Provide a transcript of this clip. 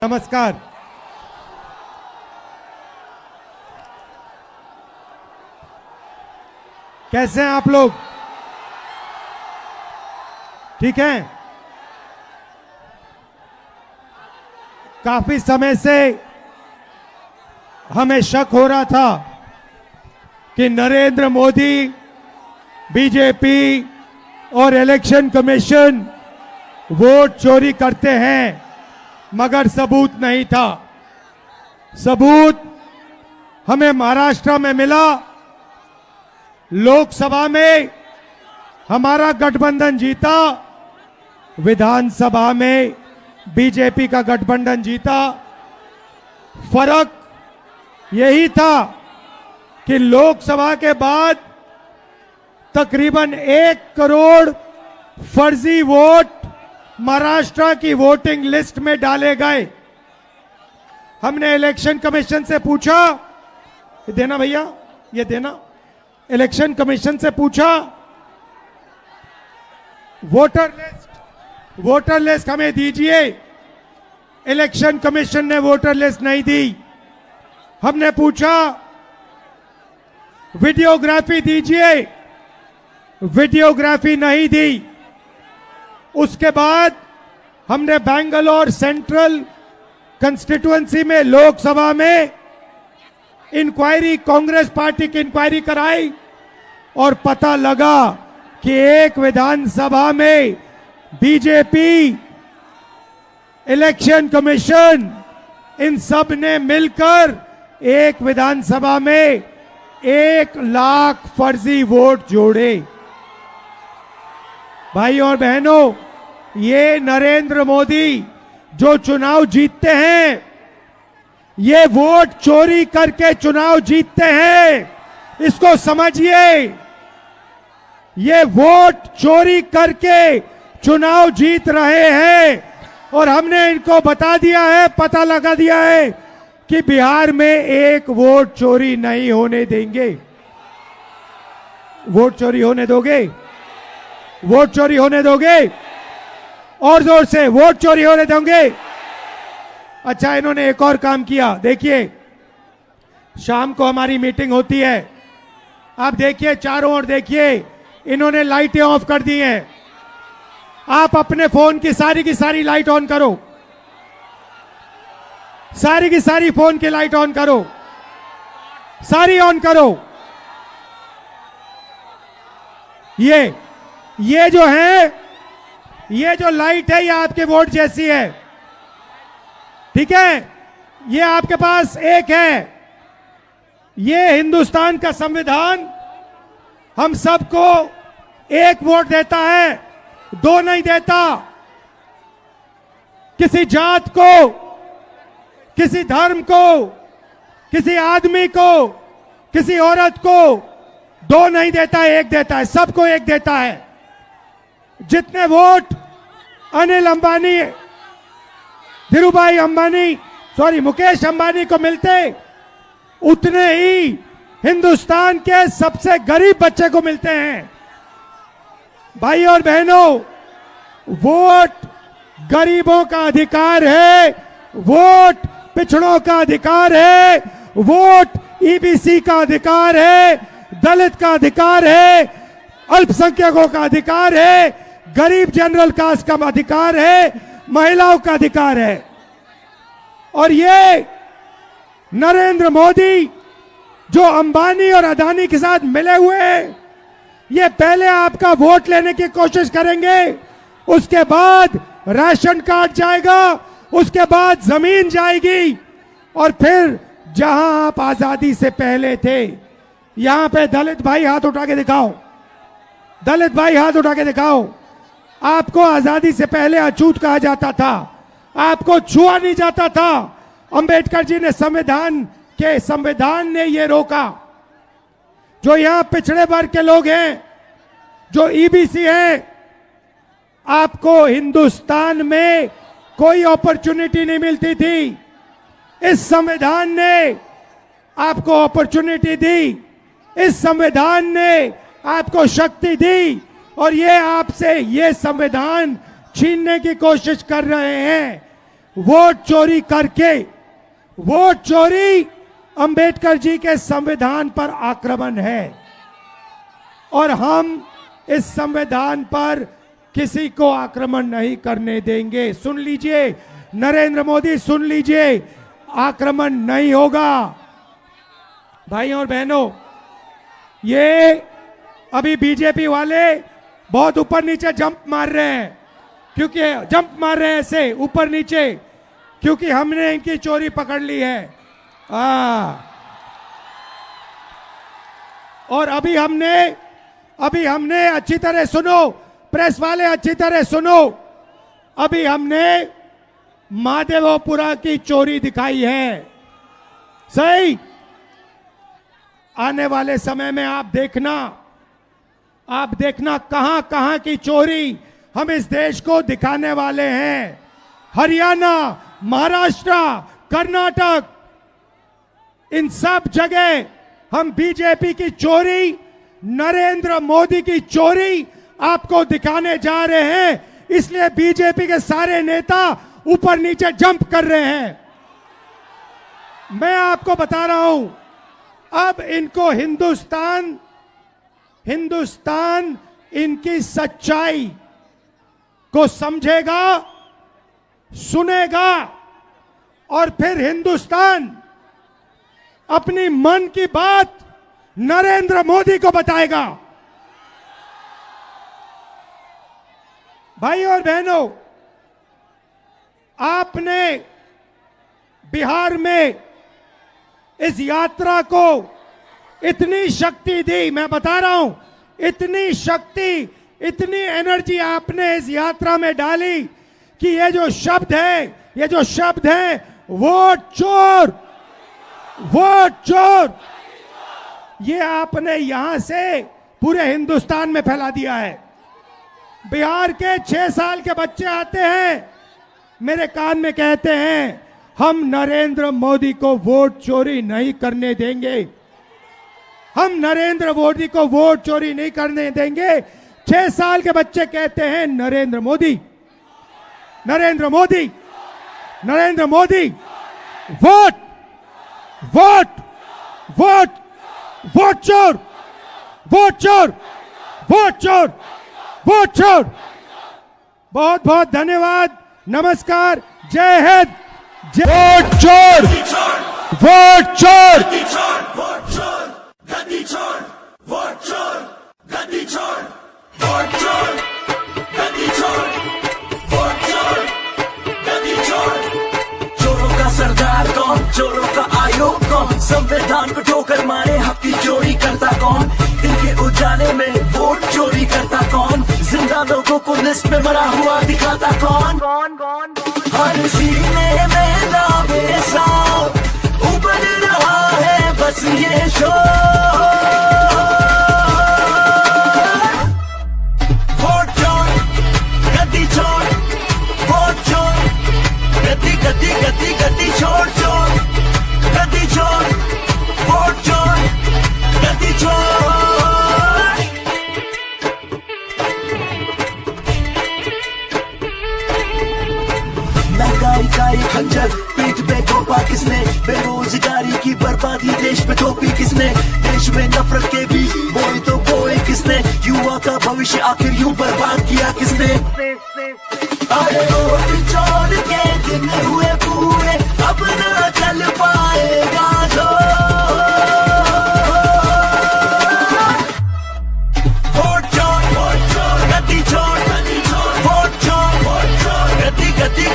नमस्कार। कैसे हैं आप लोग? ठीक हैं? काफी समय से हमें शक हो रहा था कि नरेंद्र मोदी, बीजेपी और इलेक्शन कमीशन वोट चोरी करते हैं, मगर सबूत नहीं था। सबूत हमें महाराष्ट्र में मिला। लोकसभा में हमारा गठबंधन जीता, विधानसभा में बीजेपी का गठबंधन जीता। फर्क यही था कि लोकसभा के बाद तकरीबन 1 करोड़ फर्जी वोट महाराष्ट्र की वोटिंग लिस्ट में डाले गए। हमने इलेक्शन कमीशन से पूछा, ये देना भैया, ये देना। इलेक्शन कमीशन से पूछा, वोटर लिस्ट हमें दीजिए। इलेक्शन कमीशन ने वोटर लिस्ट नहीं दी। हमने पूछा वीडियोग्राफी दीजिए, वीडियोग्राफी नहीं दी। उसके बाद हमने बेंगलोर सेंट्रल कंस्टिट्यूएंसी में लोकसभा में इंक्वायरी, कांग्रेस पार्टी की इंक्वायरी कराई और पता लगा कि एक विधानसभा में बीजेपी, इलेक्शन कमीशन, इन सब ने मिलकर एक विधानसभा में 1 लाख फर्जी वोट जोड़े। भाई और बहनों, ये नरेंद्र मोदी जो चुनाव जीतते हैं, ये वोट चोरी करके चुनाव जीतते हैं। इसको समझिए, ये वोट चोरी करके चुनाव जीत रहे हैं। और हमने इनको बता दिया है, पता लगा दिया है कि बिहार में 1 वोट चोरी नहीं होने देंगे। वोट चोरी होने दोगे? वोट चोरी होने दोगे? और जोर से, वोट चोरी होने दोगे? अच्छा, इन्होंने एक और काम किया। देखिए, शाम को हमारी मीटिंग होती है। आप देखिए, चारों ओर देखिए, इन्होंने लाइटें ऑफ कर दी हैं। आप अपने फोन की सारी लाइट ऑन करो, सारी की सारी फोन की लाइट ऑन करो, सारी ऑन करो। ये जो है, ये जो लाइट है, ये आपके वोट जैसी है। ठीक है? ये आपके पास एक है। ये हिंदुस्तान का संविधान हम सबको 1 वोट देता है, 2 नहीं देता। किसी जात को, किसी धर्म को, किसी आदमी को, किसी औरत को 2 नहीं देता, 1 देता है। सबको 1 देता है। जितने वोट अनिल अंबानी, धीरूभाई अंबानी, मुकेश अंबानी को मिलते, उतने ही हिंदुस्तान के सबसे गरीब बच्चे को मिलते हैं। भाई और बहनों, वोट गरीबों का अधिकार है, वोट पिछड़ों का अधिकार है, वोट ईबीसी का अधिकार है, दलित का अधिकार है, अल्पसंख्यकों का अधिकार है, गरीब जनरल कास्ट का अधिकार है, महिलाओं का अधिकार है। और ये नरेंद्र मोदी जो अंबानी और अदानी के साथ मिले हुए हैं, ये पहले आपका वोट लेने की कोशिश करेंगे, उसके बाद राशन कार्ड जाएगा, उसके बाद जमीन जाएगी, और फिर जहां आप आजादी से पहले थे, यहां पे दलित भाई हाथ उठा के दिखाओ, दलित भाई हाथ उठा के दिखाओ। आपको आजादी से पहले अछूत कहा जाता था, आपको छुआ नहीं जाता था। अंबेडकर जी ने संविधान ने ये रोका। जो यहां पिछड़े वर्ग के लोग हैं, जो ईबीसी हैं, आपको हिंदुस्तान में कोई अपॉर्चुनिटी नहीं मिलती थी। इस संविधान ने आपको अपॉर्चुनिटी दी, इस संविधान ने आपको शक्ति दी, और ये आपसे ये संविधान छीनने की कोशिश कर रहे हैं। वोट चोरी करके, वोट चोरी अंबेडकर जी के संविधान पर आक्रमण है और हम इस संविधान पर किसी को आक्रमण नहीं करने देंगे। सुन लीजिए नरेंद्र मोदी, सुन लीजिए, आक्रमण नहीं होगा। भाइयों और बहनों, ये अभी बीजेपी वाले बहुत ऊपर नीचे जंप मार रहे हैं, क्योंकि जंप मार रहे हैं ऐसे ऊपर नीचे, क्योंकि हमने इनकी चोरी पकड़ ली है। और अभी हमने अच्छी तरह सुनो, प्रेस वाले अच्छी तरह सुनो, अभी हमने महादेवपुरा की चोरी दिखाई है। सही, आने वाले समय में आप देखना कहां कहां की चोरी हम इस देश को दिखाने वाले हैं। हरियाणा, महाराष्ट्र, कर्नाटक, इन सब जगह हम बीजेपी की चोरी, नरेंद्र मोदी की चोरी आपको दिखाने जा रहे हैं। इसलिए बीजेपी के सारे नेता ऊपर नीचे जंप कर रहे हैं। मैं आपको बता रहा हूं, अब इनको हिंदुस्तान इनकी सच्चाई को समझेगा, सुनेगा और फिर हिंदुस्तान अपनी मन की बात नरेंद्र मोदी को बताएगा। भाइयों और बहनों, आपने बिहार में इस यात्रा को इतनी शक्ति दी, मैं बता रहा हूं, इतनी शक्ति, इतनी एनर्जी आपने इस यात्रा में डाली कि ये जो शब्द है वोट चोर, वोट चोर, ये आपने यहां से पूरे हिंदुस्तान में फैला दिया है। बिहार के 6 साल के बच्चे आते हैं, मेरे कान में कहते हैं, हम नरेंद्र मोदी को वोट चोरी नहीं करने देंगे, हम नरेंद्र मोदी को वोट चोरी नहीं करने देंगे। 6 साल के बच्चे कहते हैं Narendra Modi, Narendra Modi, Narendra Modi, vote vote vote, vote चोर, वोट चोर, वोट चोर, वोट चोर। बहुत बहुत धन्यवाद, नमस्कार, जय हिंद, वोट चोर, वोट चोर, वोट चोर, गद्दी चोर, वोट चोर, गद्दी चोर, वोट चोर, गद्दी चोर, वोट चोर, गद्दी चोर। चोरों का सरदार कौन, चोरों का आयोग कौन, संविधान को ठोकर मारे हक की चोरी करता कौन, दिन के उजाले में वोट चोरी करता कौन, जिंदा लोगों को लिस्ट में मरा हुआ दिखाता कौन, हर सीने में दावे साफ उबल रहा है बस ये शोर। वोट चोर, गद्दी चोर, वोट चोर, गद्दी गद्दी गद्दी गद्दी चोर चोर, गद्दी चोर, वोट चोर, गद्दी चोर। महंगाई खंजर पीठ पे थोपा किसने, बेरोजगारी की बर्बादी देश पे थोपी किसने, देश में नफरत के भी बोए तो बोए किसने, युवा का भविष्य आखिर यूं बर्बाद किया किसने। अरे वोट चोर के दिन हुए पूरे, अब न चल पाएगा जोर। वोट चोर, गद्दी चोर, वोट चोर, गद्दी गद्दी